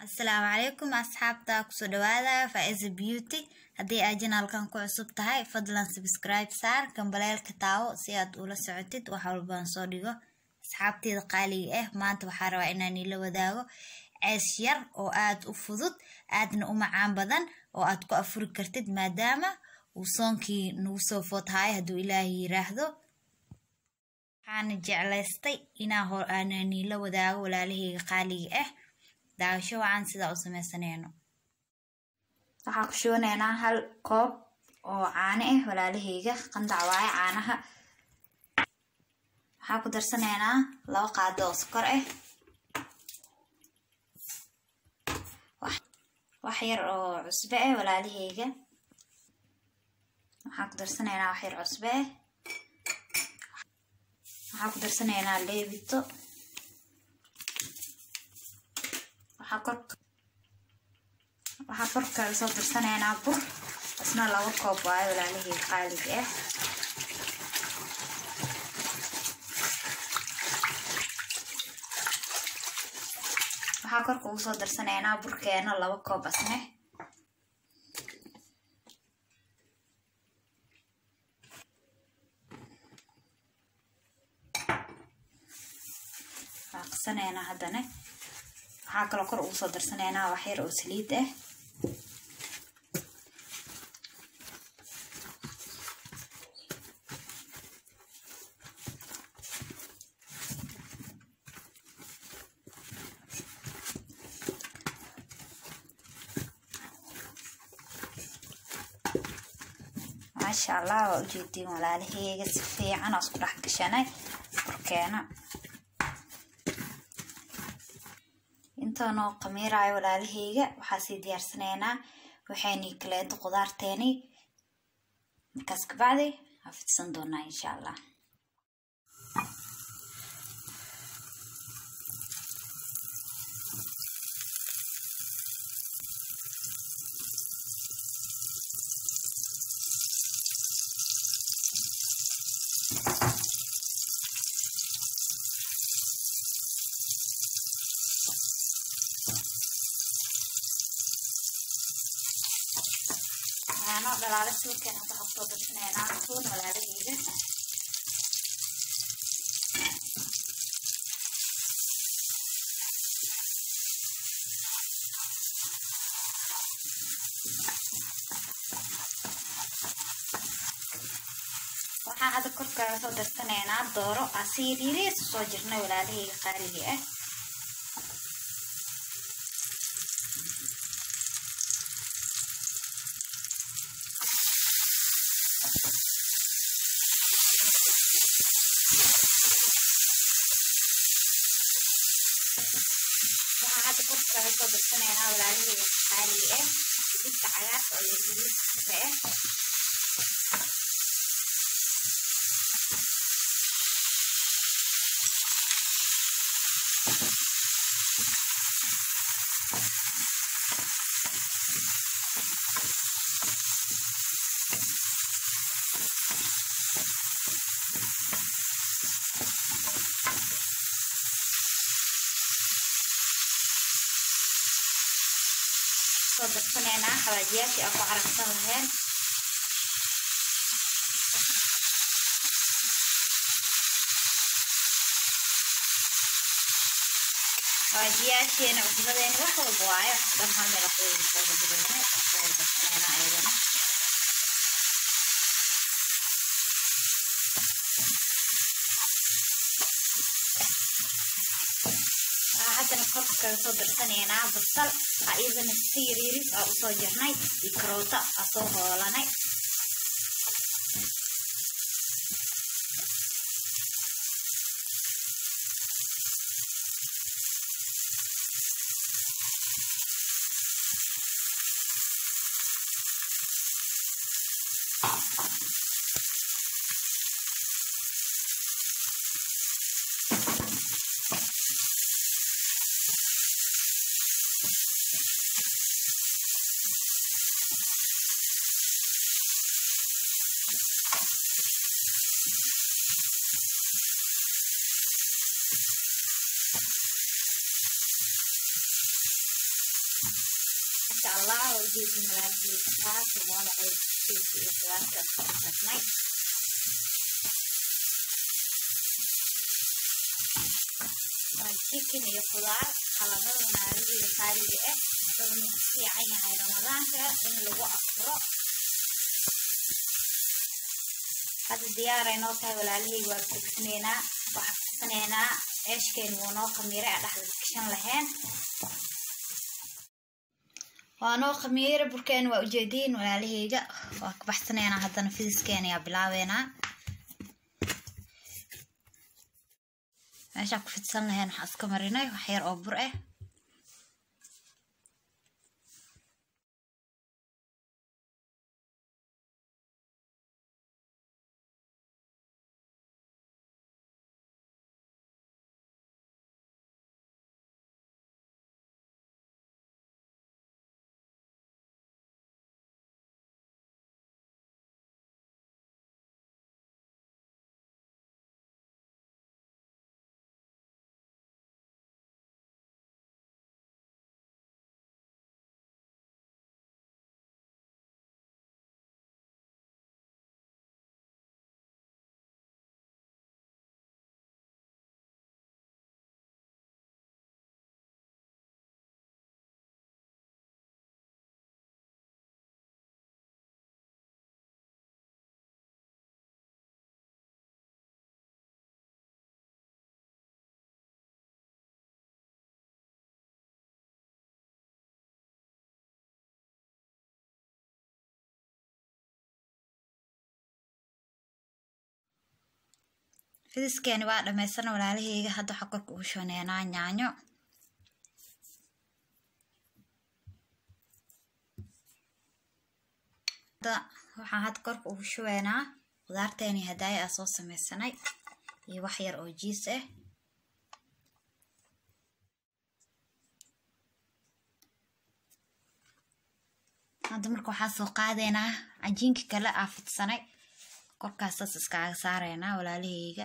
السلام عليكم أصحابتا كسو دوادا فائز بيوتي هدي أجينا halkan ku cusub tahay fadlan subscribe saar kambalelka taawo si aad ula socotid waxa walba aan soo dhigo asxaabteeda qaaliga ah maanta waxa rabaa inaan ila wadaago cees yar oo aad u fudud aadna u macaan badan oo aad ku afuri kartid maadaama uu soonkii nagu soo footahay haduu Ilaahay yiraahdo waxaan jeclaystay inaan ila wadaago walaalahayga qaaliga ah daawasho waxaan sida u sameeysanayno waxa ku shooneynaa hal koob oo caano ah walaalahayga qandac waay caanaha waxa ku darsanaynaa 2 qaado oo sonkor ah wax yar oo cusbo ah walaalahayga waxa ku darsanaynaa wax yar cusbo ah waxa ku darsanaynaa leebito waxa korka soo darsanaynaa bur asna 2 koob waay walaalahayga qaaliga ah waxa korka ugu soo darsanaynaa burkeena 2 koob asna qasanaynaa hadana waxa kala kor ugu soo darsanaynaa wax yar oo saliid ah ما شاء الله وجدي walaalahayga si fiican isku dhax gashanay burkeena intaano qamiirayo walaalahayga waxa si diyaarsanaynaa waxayni kaleeto qudaarteeni markaas ka bacdi afidsan doonaa insha Allah أنا دلالة سوق كان هذا حطه بسنة أنا سون ولا رجيجة وح هذا كل كراسة بسنة أنا دورو أسيري صوجرنا ولا رجيجة خارجية هذا كل كراسة بسنة أنا ولا رجيجة خارجية جبت عياط أو يجيب كفاية صدقنا حواجيات أو عرفتهم حواجيات أنا أقولين واحد بواعي كم هم يلاقون صدقنا صدقنا أيضا هذا نقول كصدر سنينا بطل أيضا السيريس أو صجرناي يكروتا أصوه لنا الله وجيت من هذه الكاس وأنا عايز في الكلاس كفتني chicken iyo khudaar xaladana hadiga qaaliga ah oo fiican yahay ramadaanka in lagu afuro hada diyaarayno tahay walaalihii waa fiksneena waxa fiksneena eeshkeen wano khamiire dhaxda kishan lahayn waano khamiire burkeen waa ujeedin walaalihiiga waa ka baxsaneena hadana fiiskeena ya bilaaweena meesha ku fidsan lahayn waxa iska marinay wax yar oo bur ah fiiskeena waa dhamaysan walaalihayga hadda waxa korka ugu shooneena yaanyo waxaan had korka ugu shooneena qudaarteeni hadaaya soo sameysanay iyo wax yar oo jiis ah hadda marka waxa soo qaadeena cajiinka kale afidsanay korkaas iska saarayna walaalihayga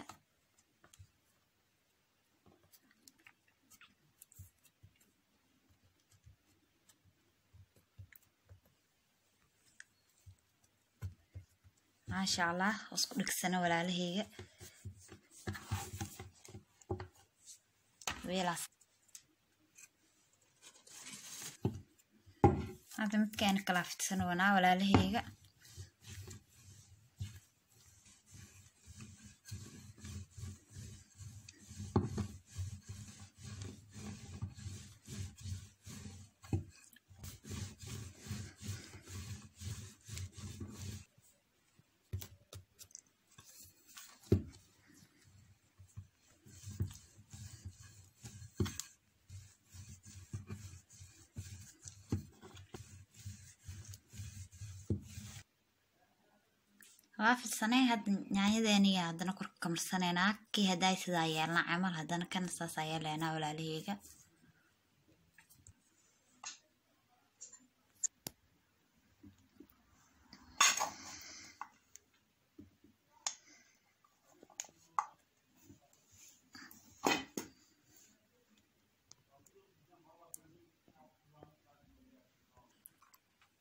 ما شاء الله اسكو دغسنا walaalihayga weelaas hadda midkaan kala fidsan wana walaalihayga وافد سنة هاد يعني ذاني هادنا كرك كمرسنينا كي هداي سدايالنا عمل هادنا كان ساسايا لنا ولا ليغا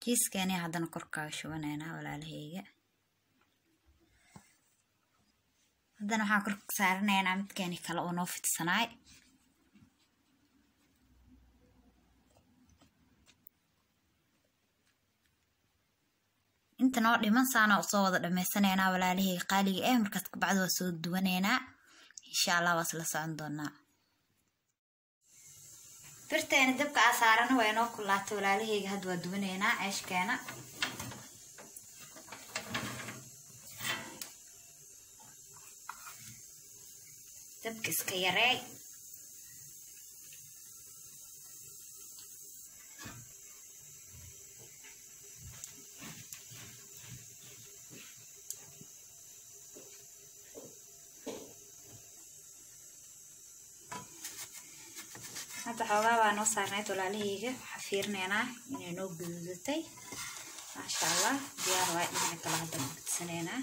كيس كاني هادنا كركا شوانينا ولا ليغا هذا نحن كرك سارنا أنا متكاني كلا ونوفت صناعي أنت نور لمن صانع صوت لما سنة ولا له قالي إيه مركزك بعد وسود دوانينا إن شاء الله وصل صعندنا فرتين دبك أسارنا وينو كلات ولا له هاد ودوانينا عيش كنا dabka iska yareey hadda xoogaa baa noo saarnayd walaalihayga waxaa fiirinaynaa inay noo guduudatay maasha allah diyaar waa dhinaca kale hadda gudsaneynaa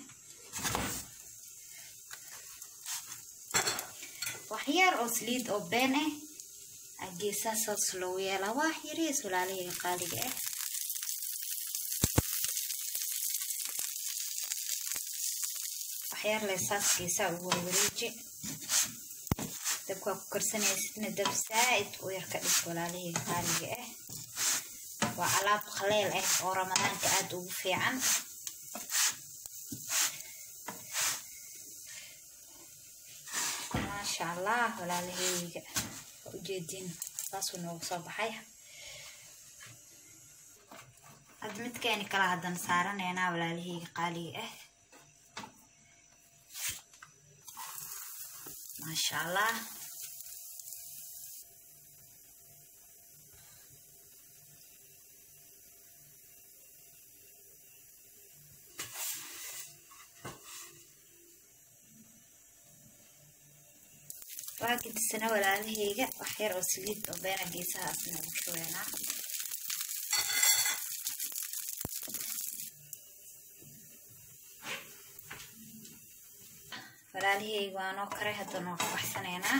waxyar oo saliid oo been ah geesaas loo yeelaa wax yariis walaalihayga qaaliga ah waxyar leesaaskiisa ugu wareeji dabka ku karsanaysidna dab saaid u yar ka dhig walaalihii qaaliga ah waa alaab qaleel ah oo ramadaanka aad ugu fiican maasha Allah walaalihii ujeedin taasoo noogu soo baxay midkeeni kala hadan saaranayna walaalihii qaaliga ah ما شاء الله واجد السنة ولا هي وحير وسليت وبين جيسها أصلا شوينا walaalihii waano karay hadana waxsanayna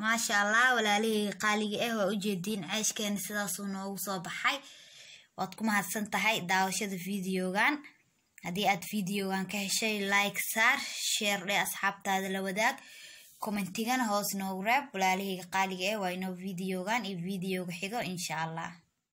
ma sha Allah walaalihii qaaliga ah waa u jeedin ceeshkeena sidaas uu noogu soo baxay waad ku mahadsan tahay daawashada videogan hadii aad videogan ka heshay like saar share dhe asxaabtaada la wadaag commentigana hoos noogu reeb walaalihii qaaliga ah waa inoo videogan iyo videoga xigo insha Allah